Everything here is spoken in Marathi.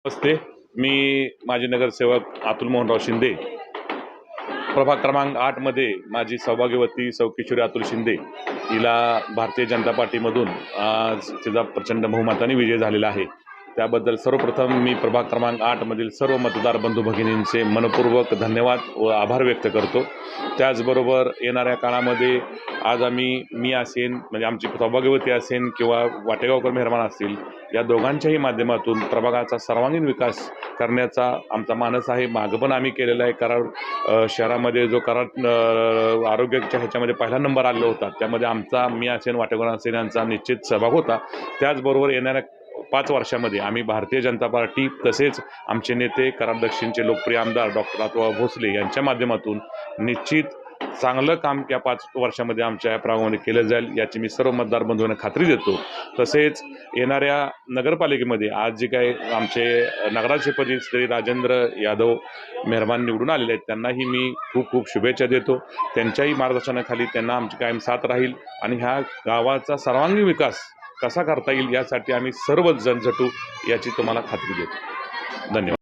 नमस्ते. मी माजी नगरसेवक अतुल मोहनराव शिंदे. प्रभाग क्रमांक 8 मध्ये माझी सौभाग्यवती सौ किशोरी अतुल शिंदे हिला भारतीय जनता पार्टीमधून आज तिचा प्रचंड बहुमताने विजय झालेला आहे. त्याबद्दल सर्वप्रथम मी प्रभाग क्रमांक 8 मधील सर्व मतदार बंधू भगिनींचे मनपूर्वक धन्यवाद व आभार व्यक्त करतो. त्याचबरोबर येणाऱ्या काळामध्ये आज मी असेन म्हणजे आमची सौभाग्यवती असेन किंवा वाटेगावकर मेहरबान असतील, या दोघांच्याही माध्यमातून प्रभागाचा सर्वांगीण विकास करण्याचा आमचा मानस आहे. मागं पण आम्ही केलेला आहे. कराड शहरामध्ये जो कराड आरोग्याच्या ह्याच्यामध्ये पहिला नंबर आलेला होता, त्यामध्ये मी असेन वाटेगावकर असेन यांचा निश्चित सहभाग होता. त्याचबरोबर येणाऱ्या 5 वर्षामध्ये आम्ही भारतीय जनता पार्टी तसेच आमचे नेते कराड दक्षिणचे लोकप्रिय आमदार डॉक्टर अतुल भोसले यांच्या माध्यमातून निश्चित चांगलं काम या 5 वर्षामध्ये आमच्या या प्रभागामध्ये केलं जाईल याची मी सर्व मतदार बंधूंना खात्री देतो. तसेच येणाऱ्या नगरपालिकेमध्ये आज जे काही आमचे नगराध्यक्षपदी श्री राजेंद्र यादव मेहरबान निवडून आलेले आहेत, त्यांनाही मी खूप खूप शुभेच्छा देतो. त्यांच्याही मार्गदर्शनाखाली त्यांना आमची कायम साथ राहील आणि ह्या गावाचा सर्वांगीण विकास कसा करता येईल यासाठी आम्ही सर्वजण झटू याची तुम्हाला खात्री देतो. धन्यवाद.